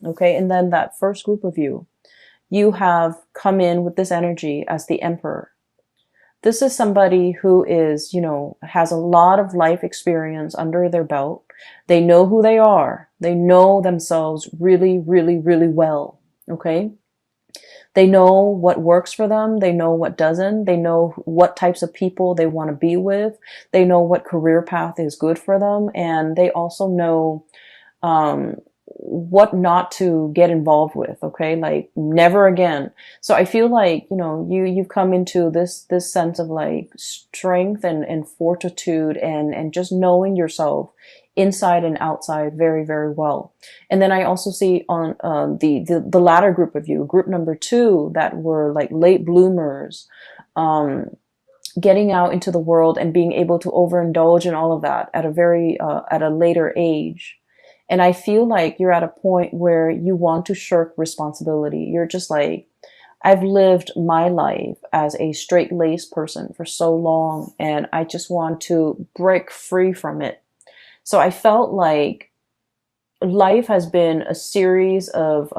Okay. And then that first group of you have come in with this energy as the Emperor. This is somebody who is, has a lot of life experience under their belt. They know who they are. They know themselves really, really, really well. Okay. They know what works for them. They know what doesn't. They know what types of people they want to be with. They know what career path is good for them. And they also know, what not to get involved with. Okay. Like never again. So I feel like, you've come into this sense of like strength and fortitude and just knowing yourself inside and outside very, very well. And then I also see on the latter group of you, group number 2, that were like late bloomers, getting out into the world and being able to overindulge in all of that at a very at a later age. And I feel like you're at a point where you want to shirk responsibility. You're just like, I've lived my life as a straight-laced person for so long, and I just want to break free from it. So I felt like life has been a series of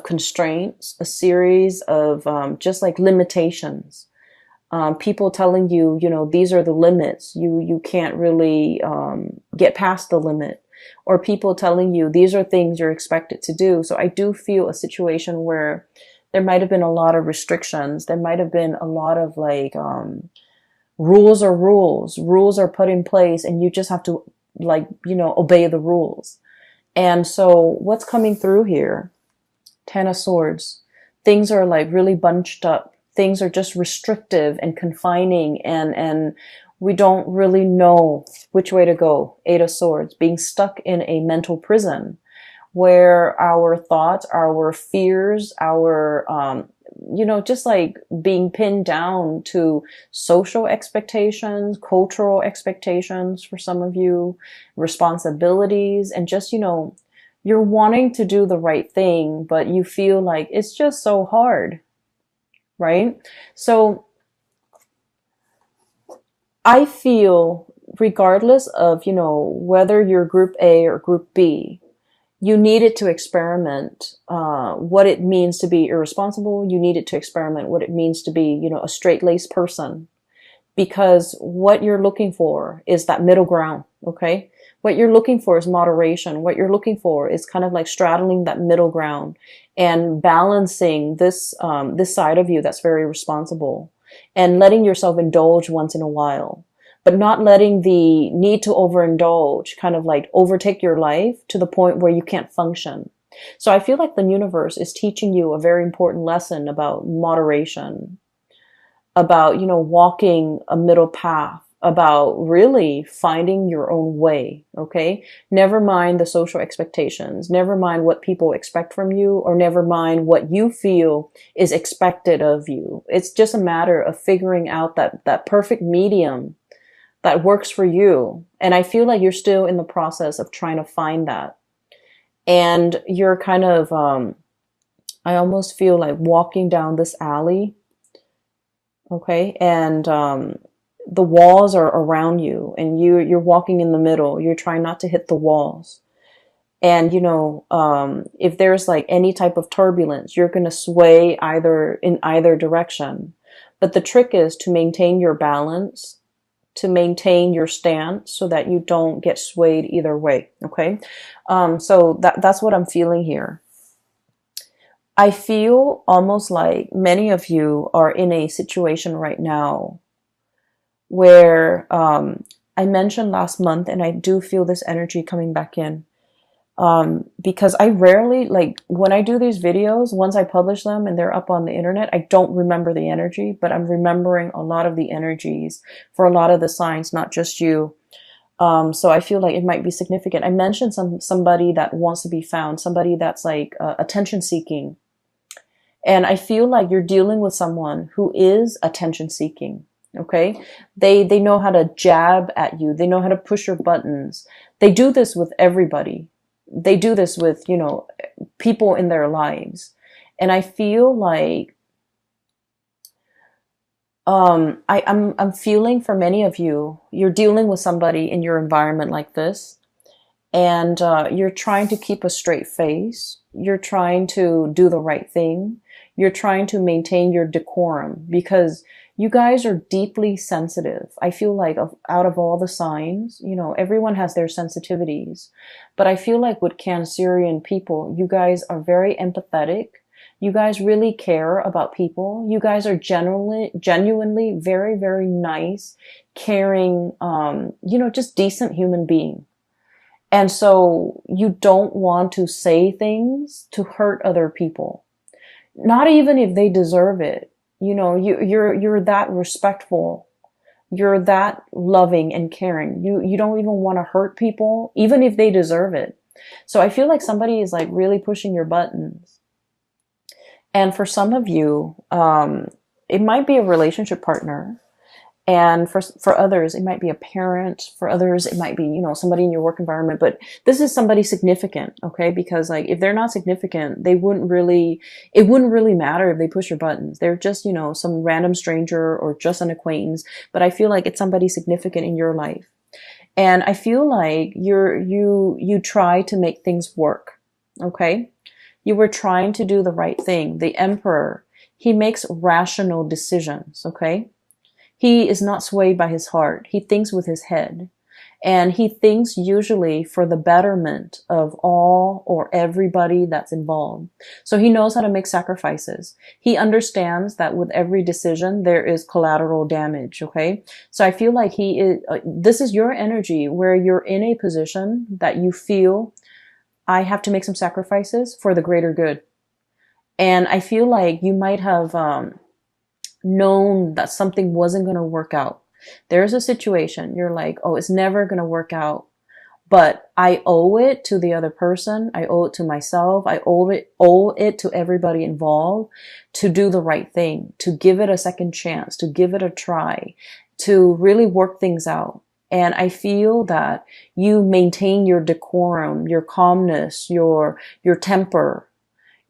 constraints, a series of just like limitations. People telling you, these are the limits. You can't really get past the limit. Or people telling you these are things you're expected to do. So I do feel a situation where there might have been a lot of restrictions. There might have been a lot of like rules are rules. Rules are put in place, and you just have to like obey the rules. And so what's coming through here? 10 of Swords. Things are like really bunched up. Things are just restrictive and confining, and we don't really know which way to go. 8 of Swords, being stuck in a mental prison where our thoughts, our fears, our, just like being pinned down to social expectations, cultural expectations for some of you, responsibilities, and just, you're wanting to do the right thing, but you feel like it's just so hard. Right? So I feel regardless of, whether you're group A or group B, you needed to experiment what it means to be irresponsible. You needed to experiment what it means to be, a straight-laced person, because what you're looking for is that middle ground. Okay. What you're looking for is moderation. What you're looking for is kind of like straddling that middle ground and balancing this side of you that's very responsible, and letting yourself indulge once in a while, but not letting the need to overindulge kind of like overtake your life to the point where you can't function. So I feel like the universe is teaching you a very important lesson about moderation, about, walking a middle path, about really finding your own way. Okay. Never mind the social expectations. Never mind what people expect from you, or never mind what you feel is expected of you. It's just a matter of figuring out that perfect medium that works for you. And I feel like you're still in the process of trying to find that. And you're kind of, I almost feel like walking down this alley. Okay. And, the walls are around you, and you're walking in the middle. You're trying not to hit the walls. And, if there's like any type of turbulence, you're going to sway in either direction. But the trick is to maintain your balance, to maintain your stance so that you don't get swayed either way. Okay. So that's what I'm feeling here. I feel almost like many of you are in a situation right now where I mentioned last month, and I do feel this energy coming back in, because I rarely, like when I do these videos, once I publish them and they're up on the internet, I don't remember the energy, but I'm remembering a lot of the energies for a lot of the signs, not just you. So I feel like it might be significant. I mentioned somebody that wants to be found, somebody that's like attention seeking. And I feel like you're dealing with someone who is attention seeking. Okay. They know how to jab at you. They know how to push your buttons. They do this with everybody. They do this with, people in their lives. And I feel like, I'm feeling for many of you, you're dealing with somebody in your environment like this. and you're trying to keep a straight face. You're trying to do the right thing. You're trying to maintain your decorum because you guys are deeply sensitive. I feel like out of all the signs, everyone has their sensitivities, but I feel like with Cancerian people, you guys are very empathetic. You guys really care about people. You guys are genuinely very, very nice, caring, just decent human being. And so you don't want to say things to hurt other people, not even if they deserve it. You're that respectful. You're that loving and caring. You don't even want to hurt people, even if they deserve it. So I feel like somebody is like really pushing your buttons. And for some of you, it might be a relationship partner. And for others, it might be a parent. For others, it might be, somebody in your work environment. But this is somebody significant, okay? Because like, if they're not significant, it wouldn't really matter if they push your buttons. They're just, some random stranger or just an acquaintance. But I feel like it's somebody significant in your life. And I feel like you try to make things work, okay? You were trying to do the right thing. The Emperor, he makes rational decisions, okay? He is not swayed by his heart. He thinks with his head. And he thinks usually for the betterment of all or everybody that's involved. So he knows how to make sacrifices. He understands that with every decision, there is collateral damage, okay? So I feel like this is your energy where you're in a position that you feel, I have to make some sacrifices for the greater good. And I feel like you might have, known that something wasn't going to work out. There's a situation you're like, oh, it's never going to work out, but I owe it to the other person. I owe it to myself. I owe it to everybody involved to do the right thing, to give it a second chance, to give it a try, to really work things out. And I feel that you maintain your decorum, your calmness, your temper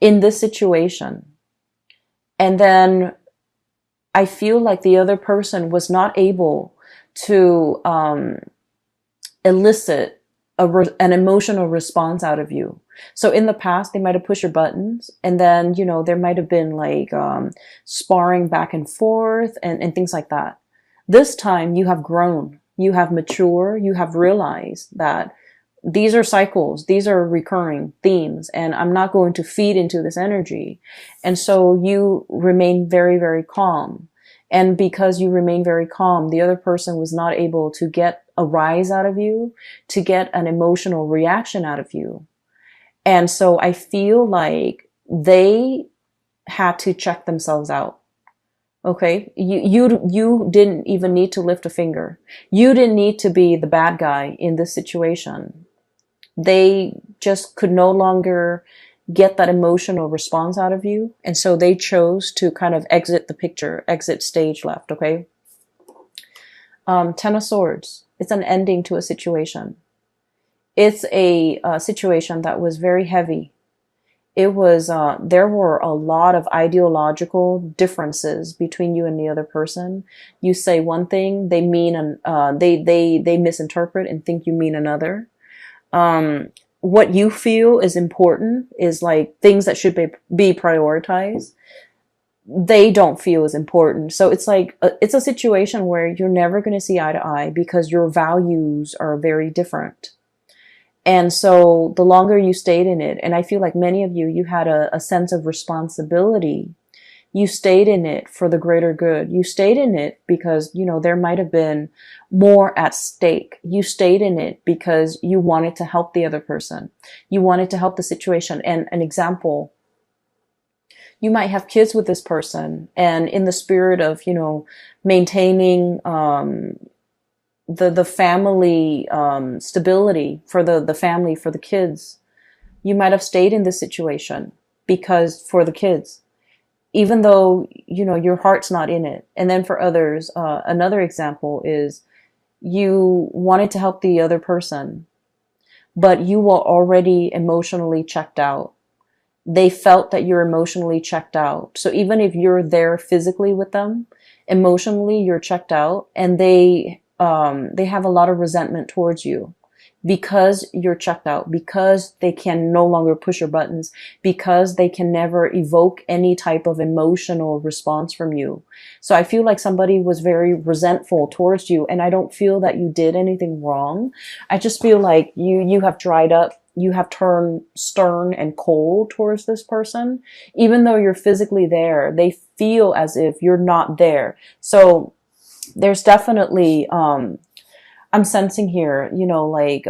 in this situation. And then I feel like the other person was not able to elicit an emotional response out of you. So in the past, they might have pushed your buttons, and then, there might have been like sparring back and forth and things like that. This time you have grown, you have matured, you have realized that these are cycles, these are recurring themes, and I'm not going to feed into this energy. And so you remain very, very calm. And because you remain very calm, the other person was not able to get a rise out of you, to get an emotional reaction out of you. And so I feel like they had to check themselves out. Okay. You didn't even need to lift a finger. You didn't need to be the bad guy in this situation. They just could no longer get that emotional response out of you. And so they chose to kind of exit the picture, exit stage left. Okay. 10 of Swords. It's an ending to a situation. It's a situation that was very heavy. It was, there were a lot of ideological differences between you and the other person. You say one thing, they mean, they misinterpret and think you mean another. What you feel is important is like things that should be prioritized. They don't feel as important. So it's like, it's a situation where you're never going to see eye to eye because your values are very different. And so the longer you stayed in it, and I feel like many of you had a sense of responsibility. You stayed in it for the greater good. You stayed in it because, there might have been more at stake. You stayed in it because you wanted to help the other person. You wanted to help the situation. And an example, you might have kids with this person, and in the spirit of, maintaining, the family stability for the family, for the kids, you might have stayed in this situation because for the kids, even though your heart's not in it. And then for others, another example is you wanted to help the other person, but you were already emotionally checked out. They felt that you're emotionally checked out. So even if you're there physically with them, emotionally you're checked out, and they have a lot of resentment towards you because you're checked out, because they can no longer push your buttons, because they can never evoke any type of emotional response from you. So I feel like somebody was very resentful towards you, and I don't feel that you did anything wrong. I just feel like you have dried up. You have turned stern and cold towards this person. Even though you're physically there, they feel as if you're not there. So there's definitely, I'm sensing here, like,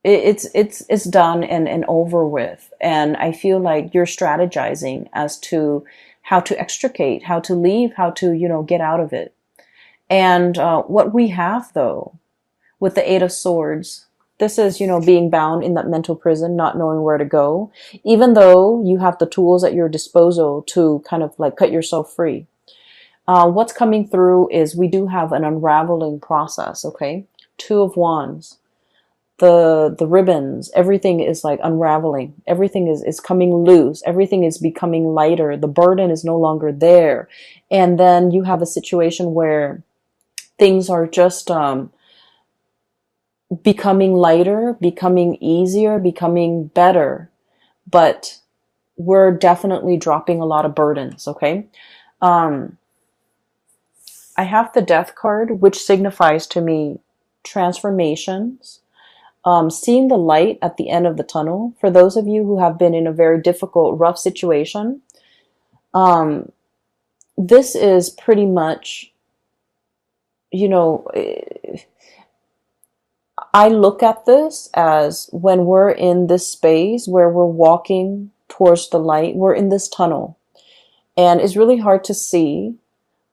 it's done and over with. And I feel like you're strategizing as to how to extricate, how to leave, how to, get out of it. And what we have, though, with the Eight of Swords, this is, being bound in that mental prison, not knowing where to go, even though you have the tools at your disposal to kind of like cut yourself free. What's coming through is we do have an unraveling process, okay? Two of Wands. The ribbons, everything is like unraveling. Everything is coming loose. Everything is becoming lighter. The burden is no longer there. And then you have a situation where things are just becoming lighter, becoming easier, becoming better. But we're definitely dropping a lot of burdens, okay? I have the Death card, which signifies to me transformations, seeing the light at the end of the tunnel. For those of you who have been in a very difficult, rough situation, this is pretty much, I look at this as when we're in this space where we're walking towards the light, we're in this tunnel, and it's really hard to see.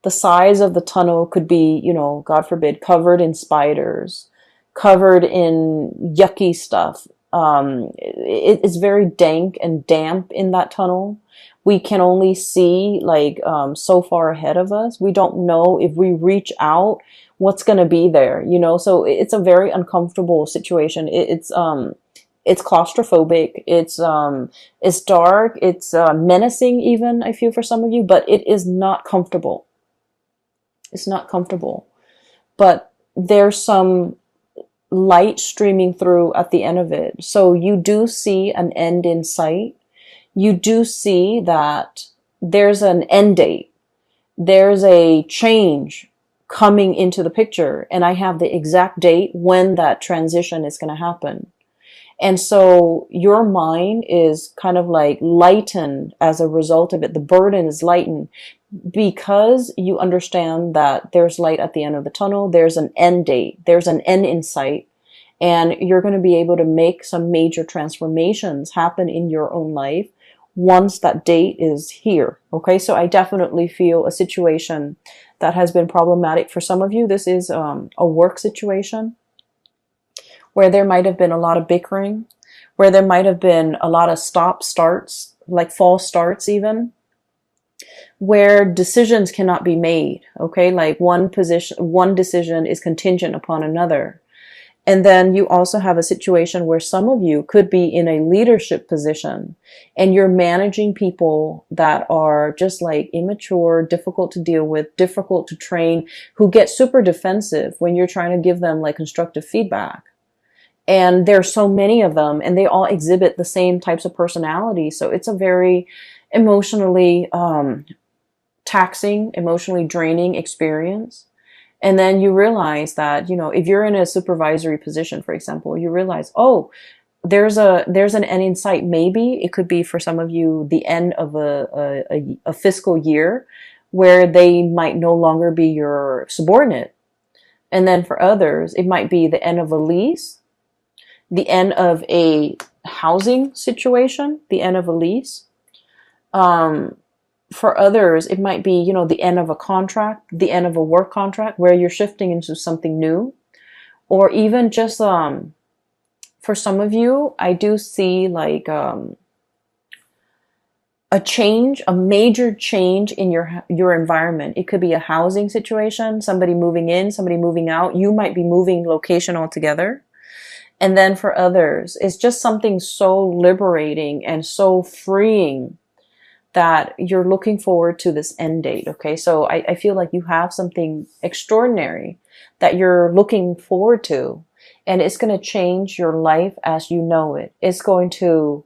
The size of the tunnel could be, God forbid, covered in spiders, covered in yucky stuff. It's very dank and damp in that tunnel. We can only see like so far ahead of us. We don't know if we reach out what's going to be there, so it's a very uncomfortable situation. It's claustrophobic. It's dark. It's menacing even, I feel, for some of you, but it is not comfortable. It's not comfortable, but there's some light streaming through at the end of it. So you do see an end in sight. You do see that there's an end date. There's a change coming into the picture, and I have the exact date when that transition is going to happen. And so your mind is kind of like lightened as a result of it. The burden is lightened because you understand that there's light at the end of the tunnel. There's an end date. There's an end in sight. And you're going to be able to make some major transformations happen in your own life once that date is here. Okay, so I definitely feel a situation that has been problematic for some of you. This is a work situation where there might have been a lot of bickering, where there might have been a lot of stop-starts, like false starts even, where decisions cannot be made, okay? Like one decision is contingent upon another. And then you also have a situation where some of you could be in a leadership position and you're managing people that are just like immature, difficult to deal with, difficult to train, who get super defensive when you're trying to give them like constructive feedback. And there's so many of them and they all exhibit the same types of personality. So it's a very emotionally taxing, emotionally draining experience. And then you realize that, if you're in a supervisory position, for example, you realize, oh, there's an end in sight. Maybe it could be for some of you the end of a fiscal year where they might no longer be your subordinate. And then for others, it might be the end of a lease, the end of a housing situation, the end of a lease. For others, it might be, the end of a contract, the end of a work contract where you're shifting into something new. Or even just, for some of you, I do see like a major change in your environment. It could be a housing situation, somebody moving in, somebody moving out. You might be moving location altogether. And then for others, it's just something so liberating and so freeing that you're looking forward to this end date. Okay, so I feel like you have something extraordinary that you're looking forward to. and it's going to change your life as you know it. It's going to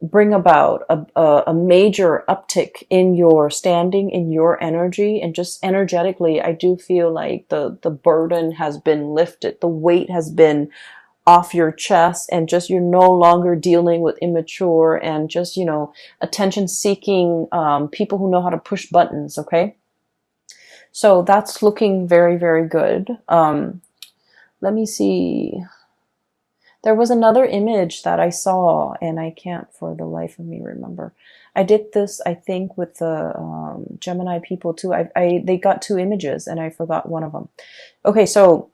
bring about a major uptick in your standing, in your energy, and just energetically, I do feel like the burden has been lifted, the weight has been off your chest, and just you're no longer dealing with immature and just, attention seeking people who know how to push buttons. Okay. So that's looking very, very good. Let me see. There was another image that I saw, and I can't for the life of me remember. I did this, I think, with the Gemini people too. They got two images, and I forgot one of them. Okay, so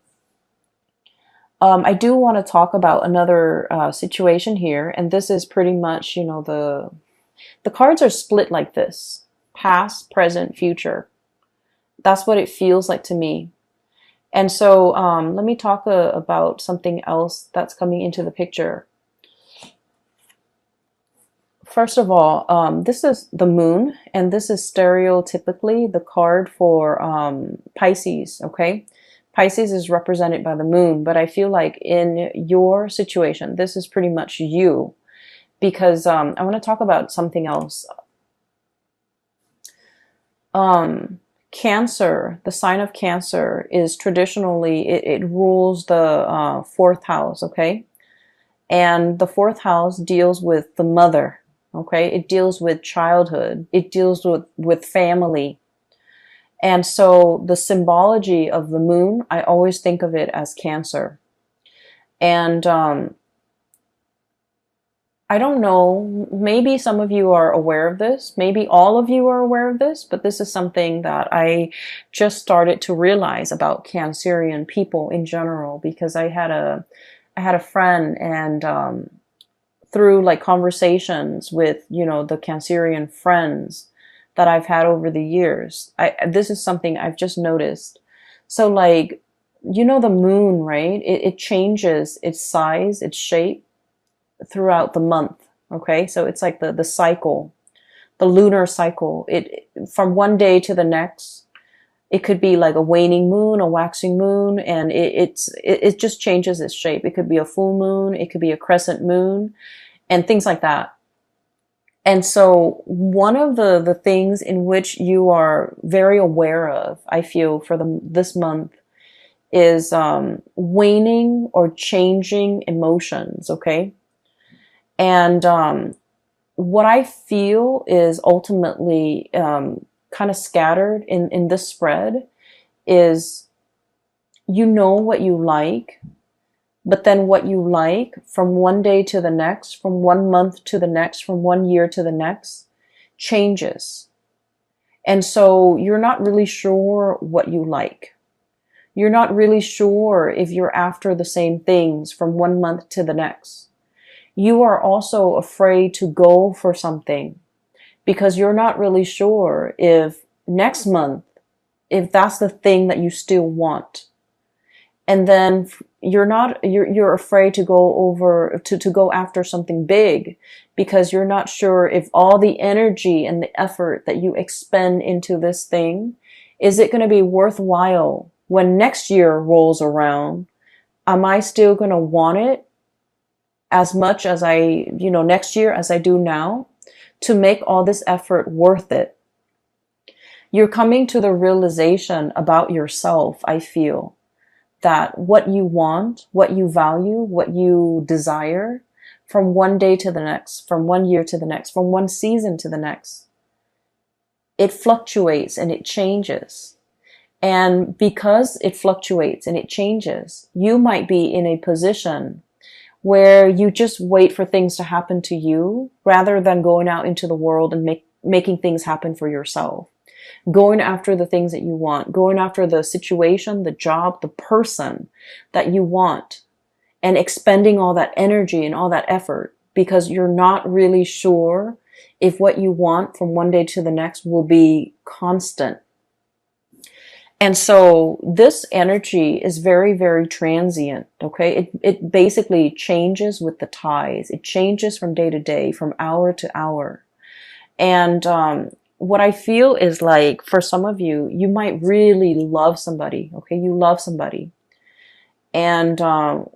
I do want to talk about another situation here, and this is pretty much, the cards are split like this: past, present, future. That's what it feels like to me. And so let me talk about something else that's coming into the picture. First of all, this is the moon, and this is stereotypically the card for Pisces, okay? Pisces is represented by the moon, but I feel like in your situation, this is pretty much you, because I want to talk about something else. Cancer, the sign of Cancer is traditionally, it rules the fourth house, okay? And the fourth house deals with the mother, okay? It deals with childhood. It deals with family. And so the symbology of the moon, I always think of it as Cancer. And I don't know, maybe some of you are aware of this, maybe all of you are aware of this, but this is something that I just started to realize about Cancerian people in general, because I had a friend, and through like conversations with, the Cancerian friends that I've had over the years, this is something I've just noticed. So like, the moon, right? It changes its size, its shape throughout the month. Okay, so it's like the cycle, the lunar cycle. It from one day to the next, it could be like a waning moon, a waxing moon, and it just changes its shape. It could be a full moon, it could be a crescent moon, and things like that. And so one of the things in which you are very aware of, I feel, for this month is waning or changing emotions. Okay. And what I feel is ultimately kind of scattered in this spread is, what you like, but then what you like from one day to the next, from 1 month to the next, from 1 year to the next, changes. And so you're not really sure what you like. You're not really sure if you're after the same things from 1 month to the next. You are also afraid to go for something because you're not really sure if next month, if that's the thing that you still want. And then you're afraid to go over to go after something big because you're not sure if all the energy and the effort that you expend into this thing, is it going to be worthwhile when next year rolls around? Am I still going to want it as much as next year as I do now, to make all this effort worth it? You're coming to the realization about yourself, I feel, that what you want, what you value, what you desire, from one day to the next, from 1 year to the next, from one season to the next, it fluctuates and it changes. And because it fluctuates and it changes, you might be in a position where you just wait for things to happen to you rather than going out into the world and making things happen for yourself. Going after the things that you want, going after the situation, the job, the person that you want, and expending all that energy and all that effort because you're not really sure if what you want from one day to the next will be constant. And so this energy is very, very transient, okay? It basically changes with the tides. It changes from day to day, from hour to hour. And what I feel is like, for some of you, you might really love somebody, okay? You love somebody. And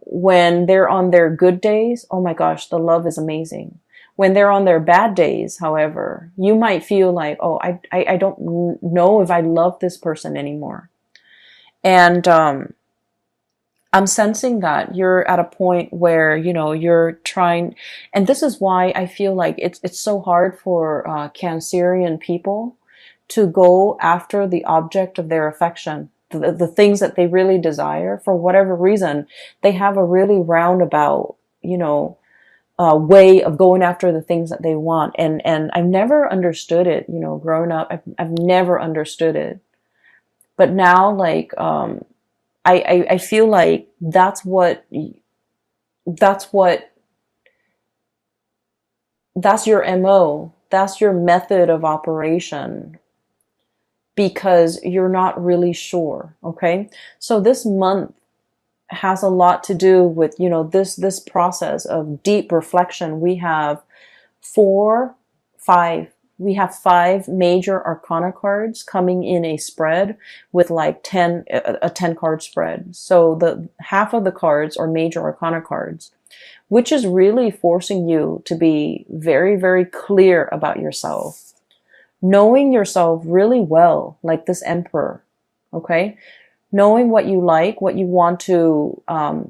when they're on their good days, oh my gosh, the love is amazing. When they're on their bad days, however, you might feel like, oh, I don't know if I love this person anymore. And I'm sensing that you're at a point where, you're trying, and this is why I feel like it's so hard for Cancerian people to go after the object of their affection, the things that they really desire. For whatever reason, they have a really roundabout, way of going after the things that they want. And I've never understood it, growing up. I've never understood it. But now, like, I feel like that's your MO. That's your method of operation, because you're not really sure. Okay. So this month has a lot to do with, this process of deep reflection. We have we have five major arcana cards coming in a spread with like a 10 card spread. So the half of the cards are major arcana cards, which is really forcing you to be very, very clear about yourself, knowing yourself really well, like this emperor. Okay. Knowing what you like, what you want to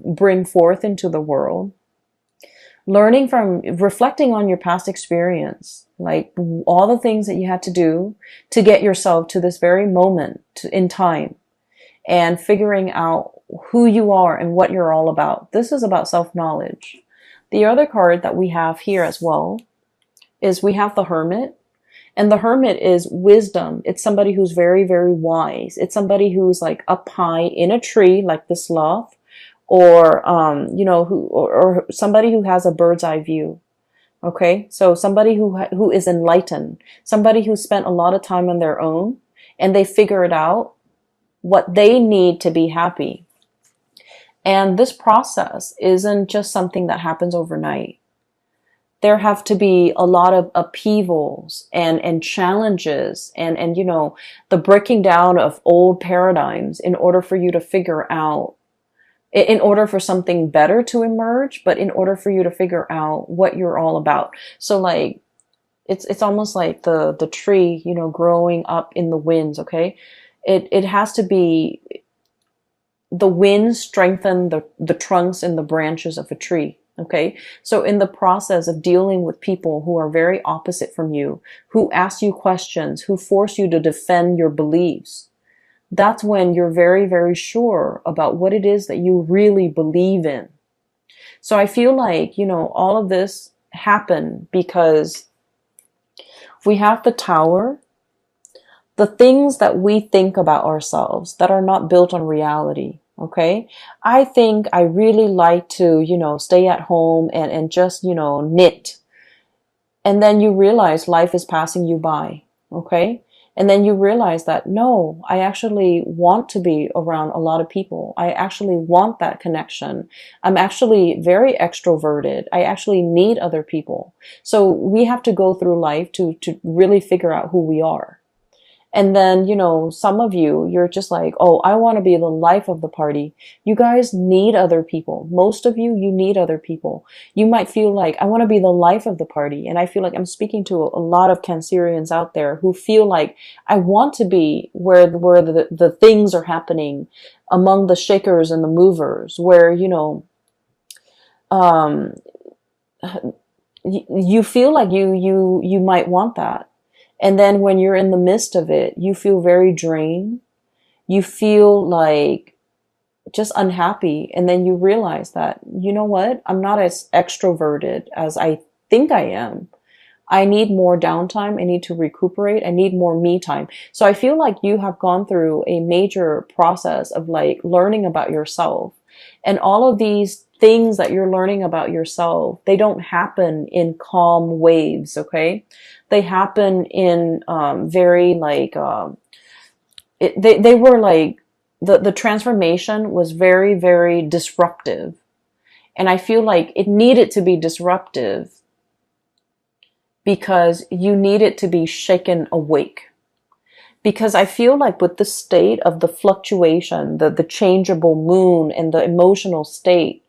bring forth into the world, reflecting on your past experience, like all the things that you had to do to get yourself to this very moment in time, and figuring out who you are and what you're all about. This is about self-knowledge. The other card that we have here as well is we have the Hermit. And the Hermit is wisdom. It's somebody who's very, very wise. It's somebody who's like up high in a tree, like the sloth, or or somebody who has a bird's eye view. Okay, so somebody who is enlightened, somebody who spent a lot of time on their own, and they figured out what they need to be happy. And this process isn't just something that happens overnight. There have to be a lot of upheavals and challenges and the breaking down of old paradigms in order for you to figure out, in order for something better to emerge, but in order for you to figure out what you're all about. So like, it's almost like the tree, growing up in the winds. Okay. It has to be, the winds strengthen the trunks and the branches of a tree. Okay. So in the process of dealing with people who are very opposite from you, who ask you questions, who force you to defend your beliefs, that's when you're very, very sure about what it is that you really believe in. So I feel like, all of this happened because we have the Tower, the things that we think about ourselves that are not built on reality. Okay. I think I really like to, stay at home and just, knit. And then you realize life is passing you by. Okay. And then you realize that, no, I actually want to be around a lot of people. I actually want that connection. I'm actually very extroverted. I actually need other people. So we have to go through life to really figure out who we are. And then, some of you're just like, oh, I want to be the life of the party. You guys need other people. Most of you need other people. You might feel like, I want to be the life of the party. And I feel like I'm speaking to a lot of Cancerians out there who feel like, I want to be where the things are happening, among the shakers and the movers, where, you feel like you might want that. And then when you're in the midst of it, you feel very drained. You feel like just unhappy. And then you realize that, you know what? I'm not as extroverted as I think I am. I need more downtime. I need to recuperate. I need more me time. So I feel like you have gone through a major process of like learning about yourself. And all of these things that you're learning about yourself, they don't happen in calm waves. Okay. They happen in, very like, they were like, the transformation was very, very disruptive. And I feel like it needed to be disruptive because you needed to be shaken awake. Because I feel like with the state of the fluctuation, the changeable moon and the emotional state,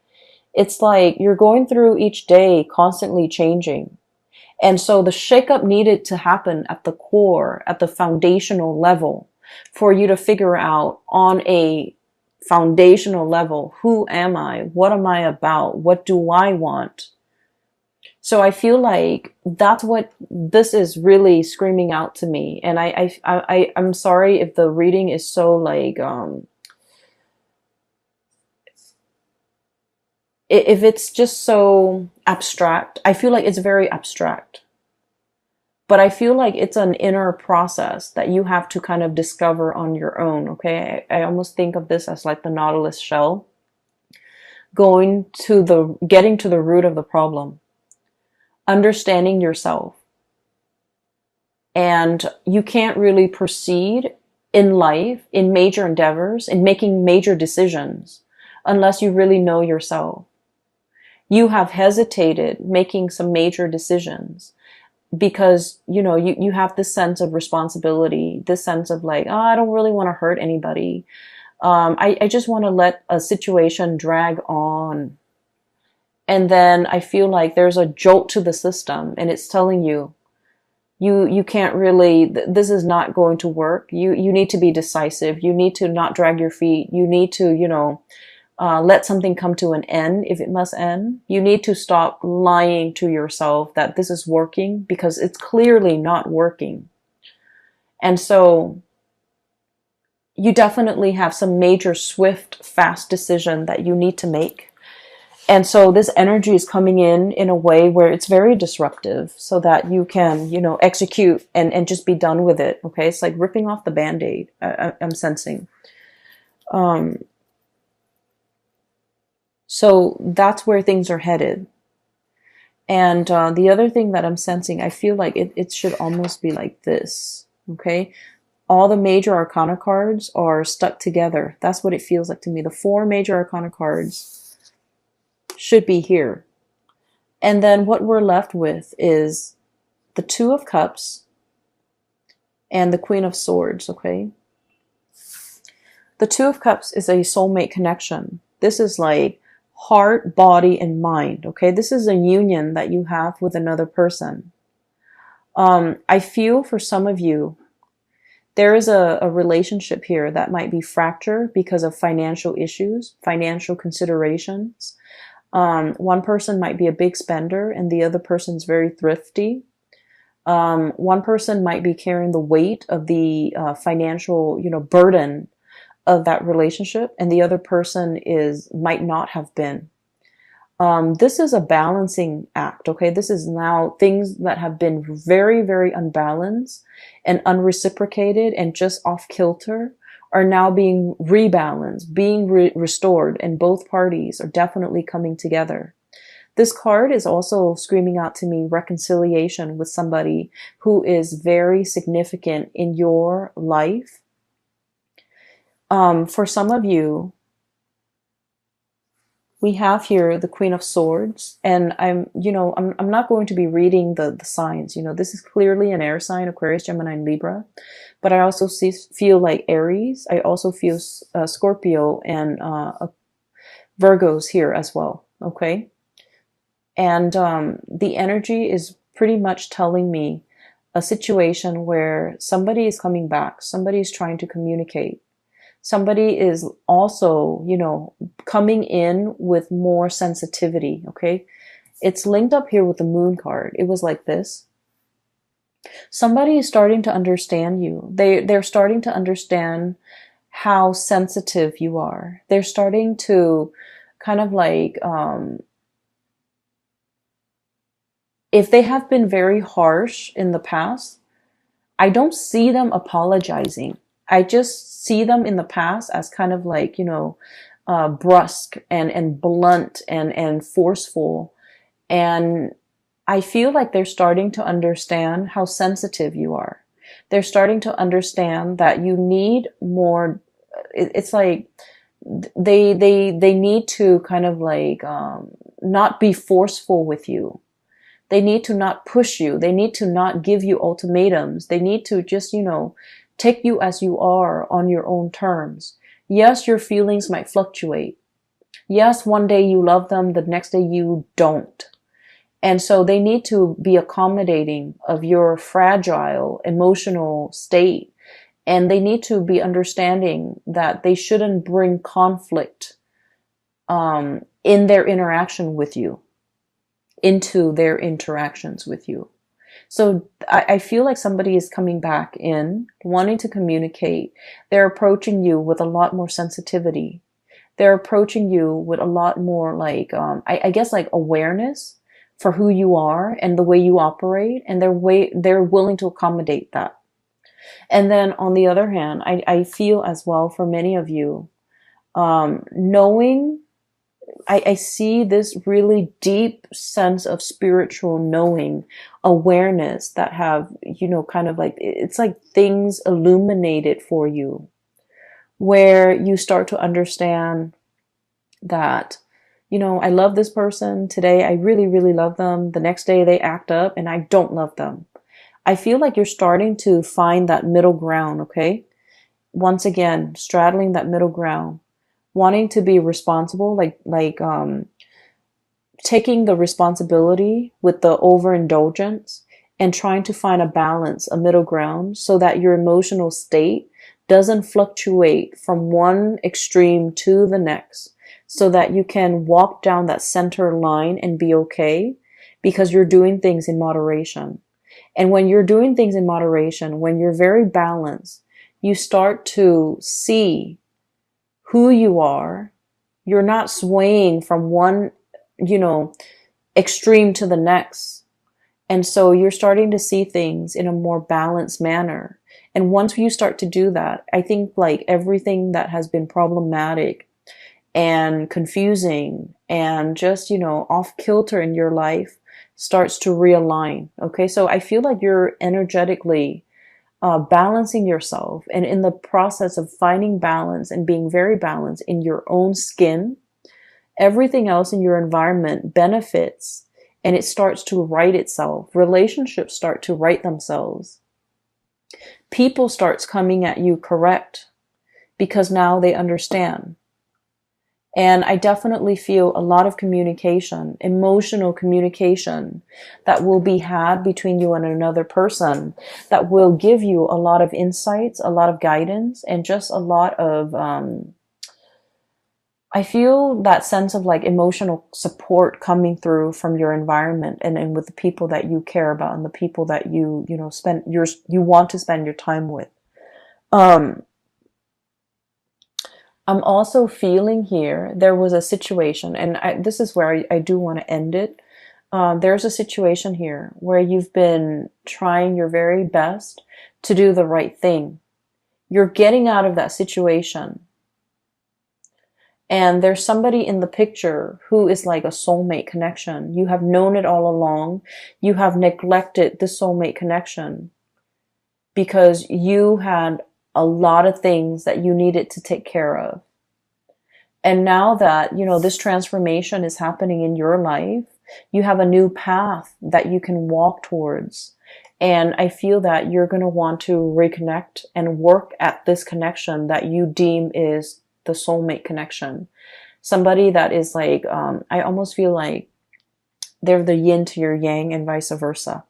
it's like you're going through each day constantly changing. And so the shakeup needed to happen at the core, at the foundational level, for you to figure out on a foundational level, who am I? What am I about? What do I want? So I feel like that's what this is really screaming out to me. And I'm sorry if the reading is so like, if it's just so abstract. I feel like it's very abstract. But I feel like it's an inner process that you have to kind of discover on your own, okay? I almost think of this as like the Nautilus shell, getting to the root of the problem, understanding yourself. And you can't really proceed in life, in major endeavors, in making major decisions, unless you really know yourself. You have hesitated making some major decisions because, you have this sense of responsibility, this sense of like, oh, I don't really want to hurt anybody. I just want to let a situation drag on. And then I feel like there's a jolt to the system and it's telling you, you can't really, this is not going to work. You need to be decisive. You need to not drag your feet. You need to, let something come to an end if it must end. You need to stop lying to yourself that this is working because it's clearly not working. And so you definitely have some major, swift, fast decision that you need to make. And so this energy is coming in a way where it's very disruptive so that you can, execute and just be done with it. Okay. It's like ripping off the Band-Aid. I'm sensing. So that's where things are headed. And the other thing that I'm sensing, I feel like it should almost be like this. Okay. All the major arcana cards are stuck together. That's what it feels like to me. The 4 major arcana cards should be here. And then what we're left with is the 2 of Cups and the Queen of Swords, okay? The 2 of Cups is a soulmate connection. This is like heart, body, and mind, okay? This is a union that you have with another person. I feel for some of you, there is a relationship here that might be fractured because of financial issues, financial considerations. One person might be a big spender and the other person's very thrifty. One person might be carrying the weight of the financial, burden of that relationship, and the other person might not have been. This is a balancing act, okay? This is now things that have been very, very unbalanced and unreciprocated and just off kilter are now being rebalanced, being restored, and both parties are definitely coming together. This card is also screaming out to me reconciliation with somebody who is very significant in your life. For some of you, we have here the Queen of Swords, and I'm not going to be reading the signs. This is clearly an air sign, Aquarius, Gemini, and Libra. But I also feel like Aries. I also feel Scorpio and Virgos here as well. Okay. And the energy is pretty much telling me a situation where somebody is coming back. Somebody is trying to communicate. Somebody is also, coming in with more sensitivity. Okay. It's linked up here with the Moon card. It was like this. Somebody is starting to understand you. They're starting to understand how sensitive you are. They're starting to kind of like, if they have been very harsh in the past, I don't see them apologizing. I just see them in the past as kind of like, brusque and blunt and forceful. And I feel like they're starting to understand how sensitive you are. They're starting to understand that you need more. It's like they need to kind of like not be forceful with you. They need to not push you. They need to not give you ultimatums. They need to just, take you as you are on your own terms. Yes, your feelings might fluctuate. Yes, one day you love them, the next day you don't. And so they need to be accommodating of your fragile emotional state. And they need to be understanding that they shouldn't bring conflict in their interaction with you, into their interactions with you. So I feel like somebody is coming back in, wanting to communicate. They're approaching you with a lot more sensitivity. They're approaching you with a lot more like, I guess like awareness for who you are and the way you operate. And they're willing to accommodate that. And then on the other hand, I feel as well for many of you, knowing, I see this really deep sense of spiritual knowing, awareness that have, kind of like, it's like things illuminated for you, where you start to understand that, I love this person today. I really, really love them. The next day they act up and I don't love them. I feel like you're starting to find that middle ground, okay? Once again, straddling that middle ground, wanting to be responsible, like taking the responsibility with the overindulgence and trying to find a balance, a middle ground, so that your emotional state doesn't fluctuate from one extreme to the next, so that you can walk down that center line and be okay, because you're doing things in moderation. And when you're doing things in moderation, when you're very balanced, you start to see who you are. You're not swaying from one, extreme to the next. And so you're starting to see things in a more balanced manner. And once you start to do that, I think like everything that has been problematic and confusing and just, off kilter in your life starts to realign. Okay. So I feel like you're energetically balancing yourself, and in the process of finding balance and being very balanced in your own skin, everything else in your environment benefits, and it starts to right itself. Relationships start to right themselves. People starts coming at you correct because now they understand. And I definitely feel a lot of communication, emotional communication, that will be had between you and another person, that will give you a lot of insights, a lot of guidance, and just a lot of, I feel that sense of like emotional support coming through from your environment and with the people that you care about and the people that you want to spend your time with. I'm also feeling here, there was a situation, and this is where I do want to end it. There's a situation here where you've been trying your very best to do the right thing. You're getting out of that situation. And there's somebody in the picture who is like a soulmate connection. You have known it all along. You have neglected the soulmate connection because you had a lot of things that you needed to take care of. And now that, this transformation is happening in your life, you have a new path that you can walk towards. And I feel that you're going to want to reconnect and work at this connection that you deem is the soulmate connection. Somebody that is like, I almost feel like they're the yin to your yang and vice versa.